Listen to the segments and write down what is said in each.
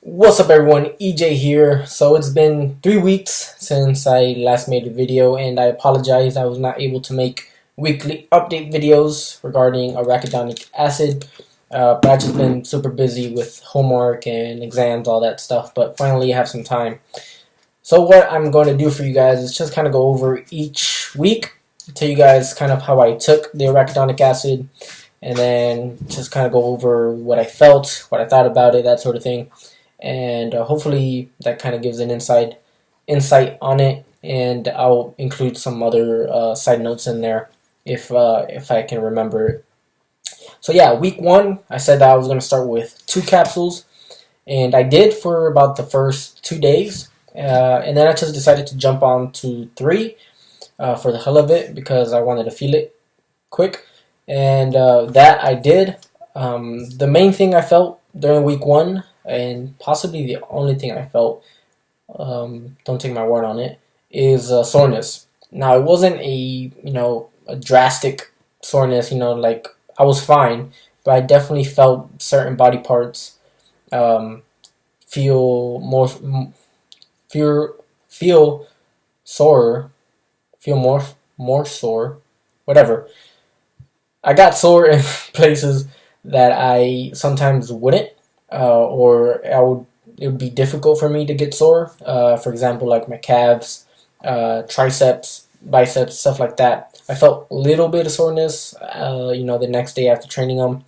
What's up everyone, EJ here. So it's been 3 weeks since I last made a video, and I apologize I was not able to make weekly update videos regarding arachidonic acid. But I've just been super busy with homework and exams, all that stuff, but finally I have some time. So what I'm going to do for you guys is just kind of go over each week, tell you guys kind of how I took the arachidonic acid, and then just kind of go over what I felt, what I thought about it, that sort of thing. And hopefully that kind of gives an insight on it, and I'll include some other side notes in there if I can remember it. So yeah, week 1 I said that I was going to start with 2 capsules, and I did for about the first 2 days, and then I just decided to jump on to 3 for the hell of it, because I wanted to feel it quick, and that I did. The main thing I felt during week 1, and possibly the only thing I felt, don't take my word on it, is soreness. Now, it wasn't a drastic soreness, like I was fine, but I definitely felt certain body parts feel sore, feel more sore, whatever. I got sore in places that I sometimes wouldn't. Or it would be difficult for me to get sore. For example, like my calves, triceps, biceps, stuff like that. I felt a little bit of soreness, the next day after training them.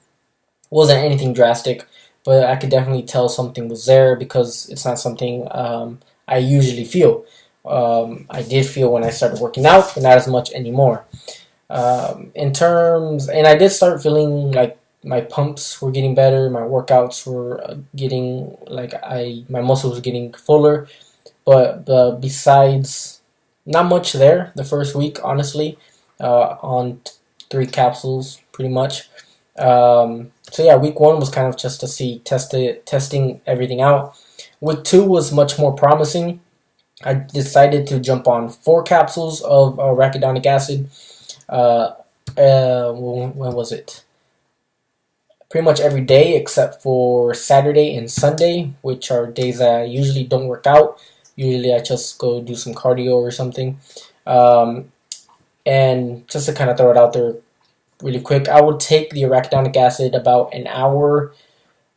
It wasn't anything drastic, but I could definitely tell something was there, because it's not something I usually feel. I did feel when I started working out, but not as much anymore. And I did start feeling like my pumps were getting better, my workouts were getting, my muscles were getting fuller, but besides, not much there the first week, honestly, on 3 capsules, pretty much. So yeah, week 1 was kind of just to see, testing everything out. Week 2 was much more promising. I decided to jump on 4 capsules of arachidonic acid. When was it? Pretty much every day except for Saturday and Sunday, which are days that I usually don't work out. Usually I just go do some cardio or something. And just to kind of throw it out there really quick, I would take the arachidonic acid about an hour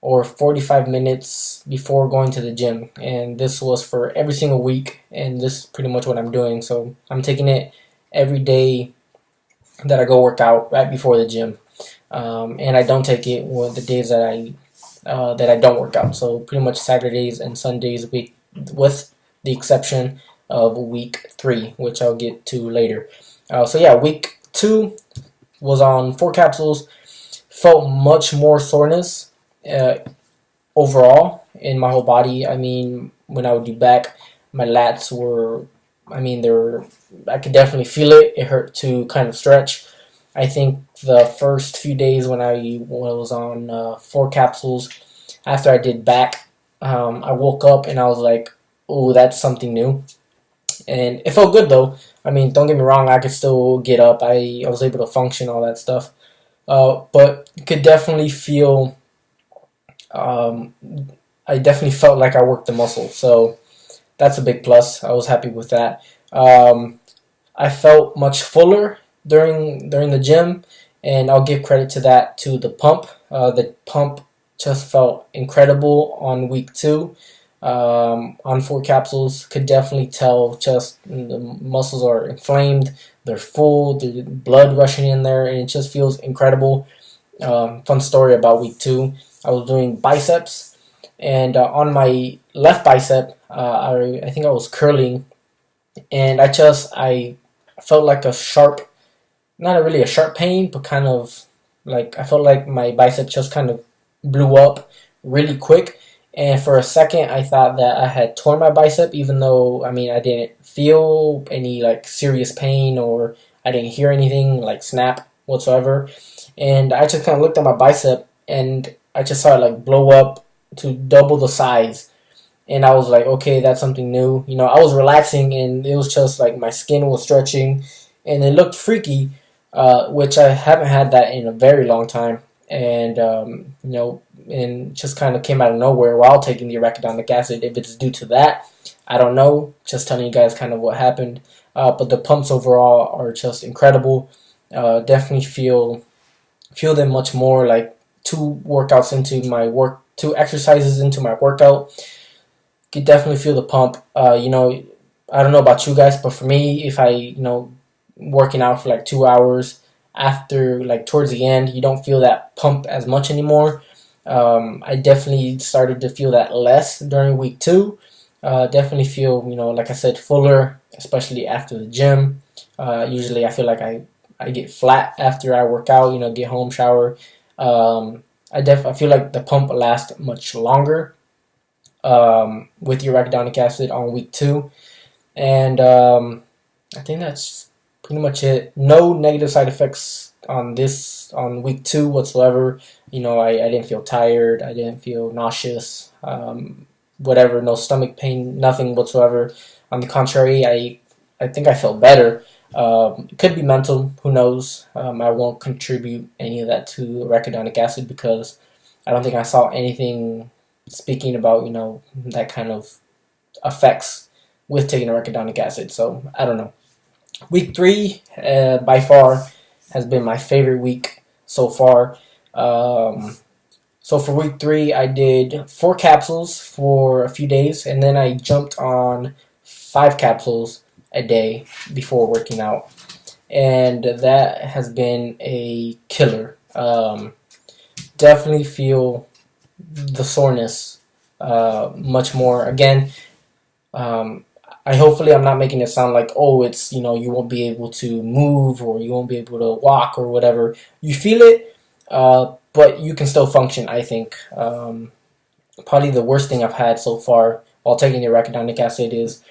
or 45 minutes before going to the gym. And this was for every single week, and this is pretty much what I'm doing. So I'm taking it every day that I go work out, right before the gym. And I don't take it with the days that I don't work out. So pretty much Saturdays and Sundays a week, with the exception of week 3, which I'll get to later. So yeah, week 2 was on 4 capsules. Felt much more soreness overall in my whole body. I mean, when I would do back, my lats were, I could definitely feel it. It hurt to kind of stretch. I think the first few days when I was on 4 capsules, after I did back, I woke up and I was like, oh, that's something new. And it felt good though. I mean, don't get me wrong, I could still get up. I was able to function, all that stuff. But could definitely feel, I definitely felt like I worked the muscle. So that's a big plus. I was happy with that. I felt much fuller during the gym, and I'll give credit to that, to the pump. The pump just felt incredible on week 2. On 4 capsules, could definitely tell just the muscles are inflamed, they're full, there's blood rushing in there, and it just feels incredible. Fun story about week 2, I was doing biceps, and on my left bicep, I think I was curling, and I felt like a sharp, not really a sharp pain, but kind of like, I felt like my bicep just kind of blew up really quick. And for a second, I thought that I had torn my bicep, even though, I didn't feel any serious pain, or I didn't hear anything like snap whatsoever. And I just kind of looked at my bicep, and I just saw it blow up to double the size. And I was like, okay, that's something new. I was relaxing, and it was just like my skin was stretching, and it looked freaky, which I haven't had that in a very long time. And and just kind of came out of nowhere while taking the arachidonic acid. If it's due to that, I don't know. Just telling you guys kind of what happened. But the pumps overall are just incredible. Definitely feel them much more like two exercises into my workout. Could definitely feel the pump. I don't know about you guys, but for me, if I working out for like 2 hours, after like towards the end, you don't feel that pump as much anymore. I definitely started to feel that less during week 2. Definitely feel, like I said, fuller, especially after the gym. Usually I feel like I get flat after I work out, get home, shower. I feel like the pump lasts much longer with the arachidonic acid on week 2. And I think that's pretty much it. No negative side effects on week 2 whatsoever. I didn't feel tired. I didn't feel nauseous. Whatever, no stomach pain, nothing whatsoever. On the contrary, I think I felt better. It could be mental, who knows. I won't contribute any of that to arachidonic acid because I don't think I saw anything speaking about, that kind of effects with taking arachidonic acid. So, I don't know. Week 3, by far, has been my favorite week so far. So for week 3, I did 4 capsules for a few days, and then I jumped on 5 capsules a day before working out. And that has been a killer. Definitely feel the soreness much more. Again, hopefully I'm not making it sound like, oh, it's, you won't be able to move or you won't be able to walk or whatever. You feel it, but you can still function, I think. Probably the worst thing I've had so far while taking the arachidonic acid is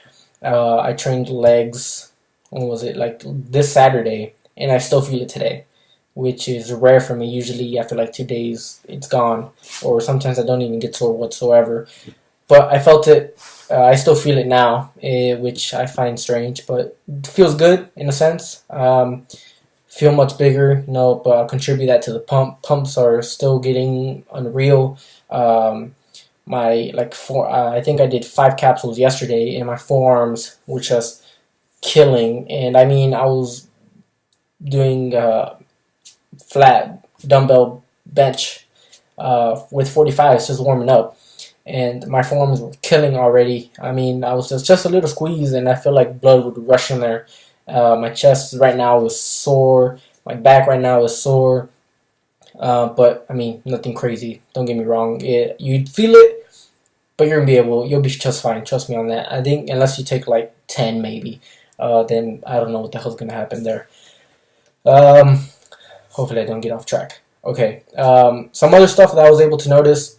I trained legs, when was it, like this Saturday, and I still feel it today, which is rare for me. Usually after like 2 days, it's gone, or sometimes I don't even get sore whatsoever. But I felt it. I still feel it now, which I find strange, but it feels good in a sense. Feel much bigger, but I'll contribute that to the pump. Pumps are still getting unreal. I think I did 5 capsules yesterday, and my forearms were just killing. And I mean, I was doing flat dumbbell bench with 45s, just warming up, and my forearms were killing already. I mean, I was just a little squeeze, and I feel like blood would rush in there. My chest right now is sore. My back right now is sore. But I mean, nothing crazy. Don't get me wrong. You feel it, but you'll be just fine. Trust me on that. I think unless you take like 10 maybe, then I don't know what the hell's gonna happen there. Hopefully I don't get off track. Okay. Some other stuff that I was able to notice.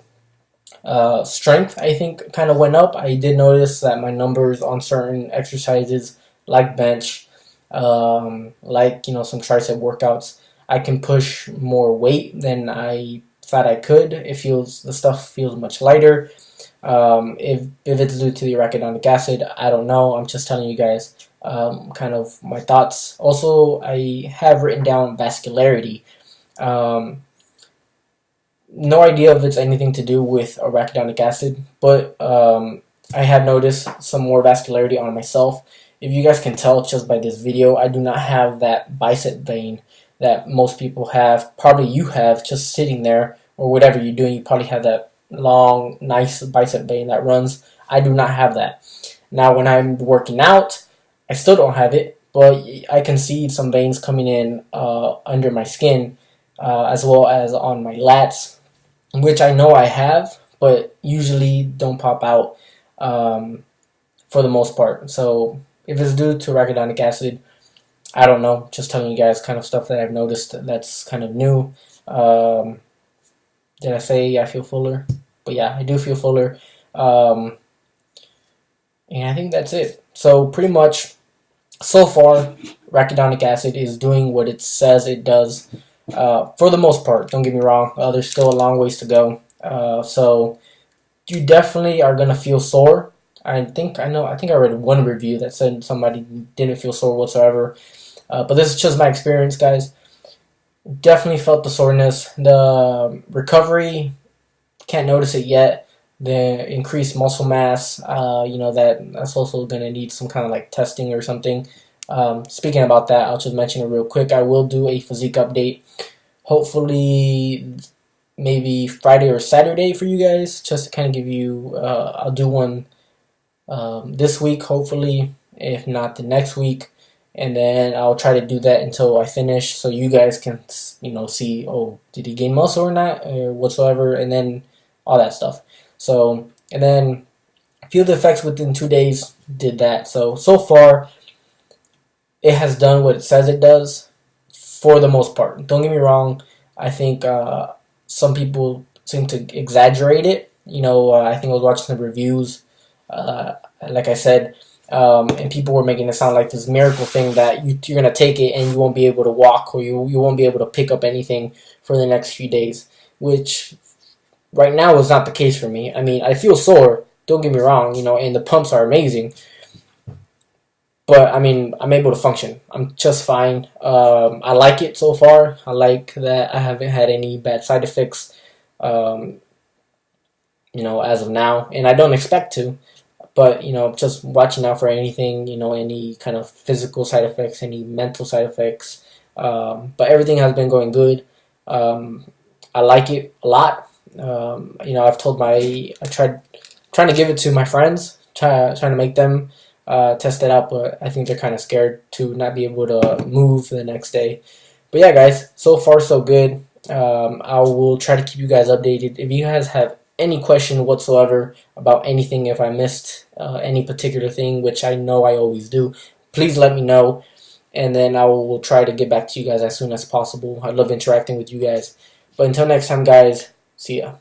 Strength, I think, kind of went up. I did notice that my numbers on certain exercises, like bench, like some tricep workouts, I can push more weight than I thought I could. The stuff feels much lighter. If it's due to the arachidonic acid, I don't know. I'm just telling you guys kind of my thoughts. Also, I have written down vascularity. No idea if it's anything to do with arachidonic acid, but I have noticed some more vascularity on myself. If you guys can tell just by this video, I do not have that bicep vein that most people have. Probably you have, just sitting there, or whatever you're doing, you probably have that long, nice bicep vein that runs. I do not have that. Now, when I'm working out, I still don't have it, but I can see some veins coming in under my skin, as well as on my lats, which I know I have, but usually don't pop out for the most part. So if it's due to arachidonic acid, I don't know. Just telling you guys kind of stuff that I've noticed that's kind of new. Did I say I feel fuller? But yeah, I do feel fuller. And I think that's it. So pretty much, so far, arachidonic acid is doing what it says it does. For the most part, don't get me wrong. There's still a long ways to go. So you definitely are gonna feel sore. I think I read one review that said somebody didn't feel sore whatsoever. But this is just my experience, guys. Definitely felt the soreness. The recovery can't notice it yet, the increased muscle mass, that's also going to need some kind of like testing or something. Speaking about that, I'll just mention it real quick. I will do a physique update, hopefully maybe Friday or Saturday for you guys, just to kind of give you, I'll do one this week, hopefully, if not the next week. And then I'll try to do that until I finish, so you guys can, see, oh, did he gain muscle or not, or whatsoever, and then all that stuff. So, and then feel the effects within 2 days, did that. So far, it has done what it says it does, for the most part. Don't get me wrong, I think some people seem to exaggerate it. I think I was watching some reviews, like I said, and people were making it sound like this miracle thing that you're going to take it and you won't be able to walk, or you won't be able to pick up anything for the next few days, which right now is not the case for me. I mean, I feel sore, don't get me wrong, and the pumps are amazing, but I mean, I'm able to function. I'm just fine. I like it so far. I like that I haven't had any bad side effects, as of now, and I don't expect to. But, just watching out for anything, any kind of physical side effects, any mental side effects. But everything has been going good. I like it a lot. I've told I tried trying to give it to my friends, trying to make them test it out, but I think they're kind of scared to not be able to move the next day. But yeah, guys, so far so good. I will try to keep you guys updated. If you guys have any question whatsoever about anything, if I missed any particular thing, which I know I always do, please let me know, and then I will try to get back to you guys as soon as possible. I love interacting with you guys. But until next time, guys, see ya.